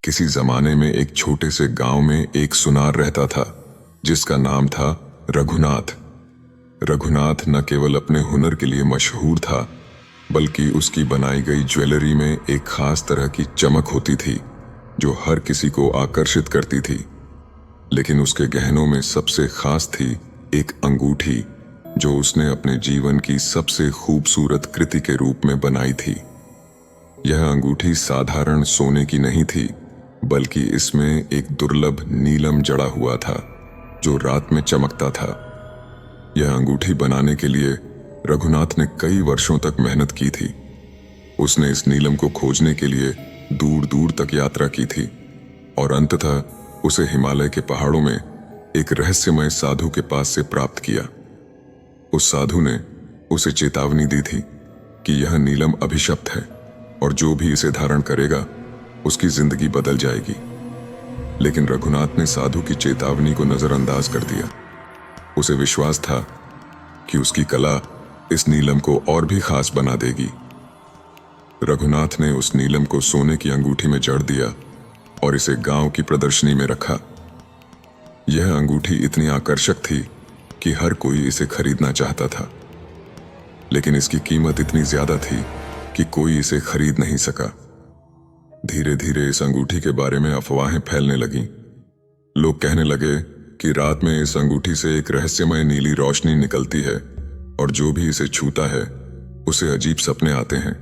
किसी जमाने में एक छोटे से गांव में एक सुनार रहता था जिसका नाम था रघुनाथ। रघुनाथ न केवल अपने हुनर के लिए मशहूर था, बल्कि उसकी बनाई गई ज्वेलरी में एक खास तरह की चमक होती थी जो हर किसी को आकर्षित करती थी। लेकिन उसके गहनों में सबसे खास थी एक अंगूठी जो उसने अपने जीवन की सबसे खूबसूरत कृति के रूप में बनाई थी। यह अंगूठी साधारण सोने की नहीं थी, बल्कि इसमें एक दुर्लभ नीलम जड़ा हुआ था जो रात में चमकता था। यह अंगूठी बनाने के लिए रघुनाथ ने कई वर्षों तक मेहनत की थी। उसने इस नीलम को खोजने के लिए दूर दूर तक यात्रा की थी और अंततः उसे हिमालय के पहाड़ों में एक रहस्यमय साधु के पास से प्राप्त किया। उस साधु ने उसे चेतावनी दी थी कि यह नीलम अभिशप्त है और जो भी इसे धारण करेगा उसकी जिंदगी बदल जाएगी। लेकिन रघुनाथ ने साधु की चेतावनी को नजरअंदाज कर दिया। उसे विश्वास था कि उसकी कला इस नीलम को और भी खास बना देगी। रघुनाथ ने उस नीलम को सोने की अंगूठी में जड़ दिया और इसे गांव की प्रदर्शनी में रखा। यह अंगूठी इतनी आकर्षक थी कि हर कोई इसे खरीदना चाहता था, लेकिन इसकी कीमत इतनी ज्यादा थी कि कोई इसे खरीद नहीं सका। धीरे धीरे इस अंगूठी के बारे में अफवाहें फैलने लगीं। लोग कहने लगे कि रात में इस अंगूठी से एक रहस्यमय नीली रोशनी निकलती है और जो भी इसे छूता है उसे अजीब सपने आते हैं।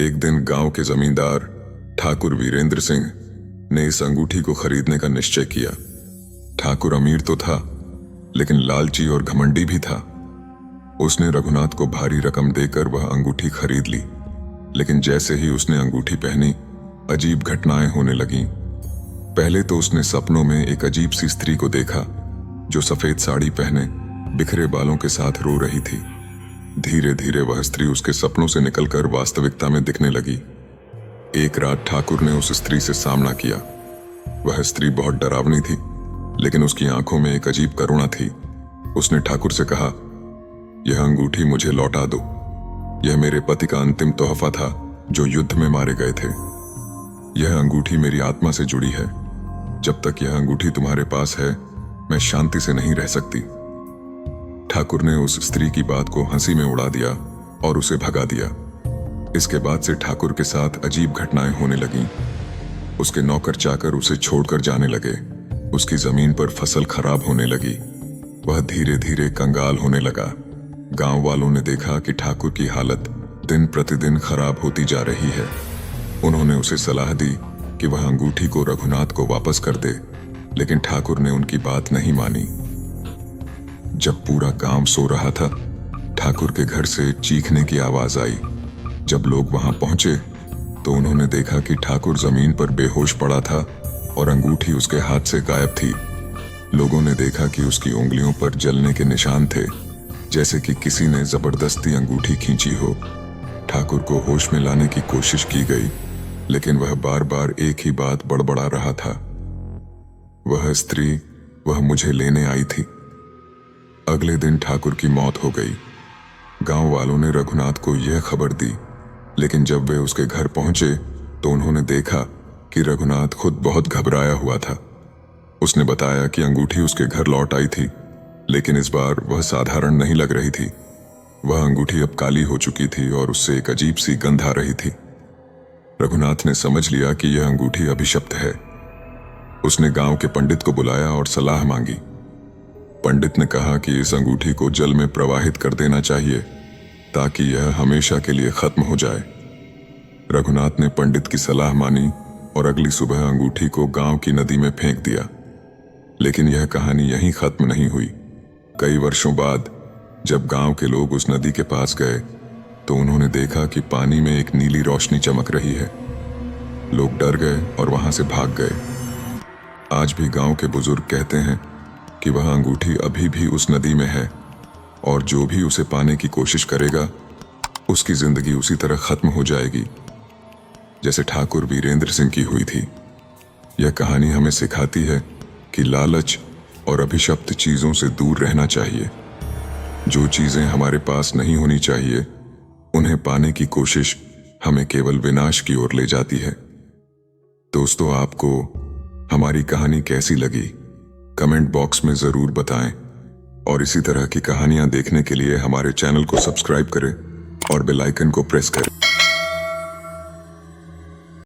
एक दिन गांव के जमींदार ठाकुर वीरेंद्र सिंह ने इस अंगूठी को खरीदने का निश्चय किया। ठाकुर अमीर तो था, लेकिन लालची और घमंडी भी था। उसने रघुनाथ को भारी रकम देकर वह अंगूठी खरीद ली, लेकिन जैसे ही उसने अंगूठी पहनी अजीब घटनाएं होने लगीं। पहले तो उसने सपनों में एक अजीब सी स्त्री को देखा जो सफेद साड़ी पहने बिखरे बालों के साथ रो रही थी। धीरे धीरे वह स्त्री उसके सपनों से निकलकर वास्तविकता में दिखने लगी। एक रात ठाकुर ने उस स्त्री से सामना किया। वह स्त्री बहुत डरावनी थी, लेकिन उसकी आंखों में एक अजीब करुणा थी। उसने ठाकुर से कहा, यह अंगूठी मुझे लौटा दो। यह मेरे पति का अंतिम तोहफा था जो युद्ध में मारे गए थे। यह अंगूठी मेरी आत्मा से जुड़ी है। जब तक यह अंगूठी तुम्हारे पास है मैं शांति से नहीं रह सकती। ठाकुर ने उस स्त्री की बात को हंसी में उड़ा दिया और उसे भगा दिया। इसके बाद से ठाकुर के साथ अजीब घटनाएं होने लगीं। उसके नौकर चाकर उसे छोड़कर जाने लगे। उसकी जमीन पर फसल खराब होने लगी। वह धीरे धीरे कंगाल होने लगा। गांव वालों ने देखा कि ठाकुर की हालत दिन प्रतिदिन खराब होती जा रही है। उन्होंने उसे सलाह दी कि वह अंगूठी को रघुनाथ को वापस कर दे, लेकिन ठाकुर ने उनकी बात नहीं मानी। जब पूरा गांव सो रहा था, ठाकुर के घर से चीखने की आवाज आई। जब लोग वहां पहुंचे तो उन्होंने देखा कि ठाकुर जमीन पर बेहोश पड़ा था और अंगूठी उसके हाथ से गायब थी। लोगों ने देखा कि उसकी उंगलियों पर जलने के निशान थे, जैसे कि किसी ने जबरदस्ती अंगूठी खींची हो। ठाकुर को होश में लाने की कोशिश की गई, लेकिन वह बार बार एक ही बात बड़बड़ा रहा था, वह मुझे लेने आई थी। अगले दिन ठाकुर की मौत हो गई। गांव वालों ने रघुनाथ को यह खबर दी, लेकिन जब वे उसके घर पहुंचे तो उन्होंने देखा कि रघुनाथ खुद बहुत घबराया हुआ था। उसने बताया कि अंगूठी उसके घर लौट आई थी, लेकिन इस बार वह साधारण नहीं लग रही थी। वह अंगूठी अब काली हो चुकी थी और उससे एक अजीब सी गंध आ रही थी। रघुनाथ ने समझ लिया कि यह अंगूठी अभिशप्त है। उसने गांव के पंडित को बुलाया और सलाह मांगी। पंडित ने कहा कि इस अंगूठी को जल में प्रवाहित कर देना चाहिए ताकि यह हमेशा के लिए खत्म हो जाए। रघुनाथ ने पंडित की सलाह मानी और अगली सुबह अंगूठी को गांव की नदी में फेंक दिया। लेकिन यह कहानी यहीं खत्म नहीं हुई। कई वर्षों बाद जब गांव के लोग उस नदी के पास गए तो उन्होंने देखा कि पानी में एक नीली रोशनी चमक रही है। लोग डर गए और वहां से भाग गए। आज भी गांव के बुजुर्ग कहते हैं कि वह अंगूठी अभी भी उस नदी में है और जो भी उसे पाने की कोशिश करेगा उसकी जिंदगी उसी तरह खत्म हो जाएगी जैसे ठाकुर वीरेंद्र सिंह की हुई थी। यह कहानी हमें सिखाती है कि लालच और अभिशप्त चीजों से दूर रहना चाहिए। जो चीजें हमारे पास नहीं होनी चाहिए उन्हें पाने की कोशिश हमें केवल विनाश की ओर ले जाती है। तो दोस्तों, आपको हमारी कहानी कैसी लगी कमेंट बॉक्स में ज़रूर बताएं और इसी तरह की कहानियां देखने के लिए हमारे चैनल को सब्सक्राइब करें और बेल आइकन को प्रेस करें।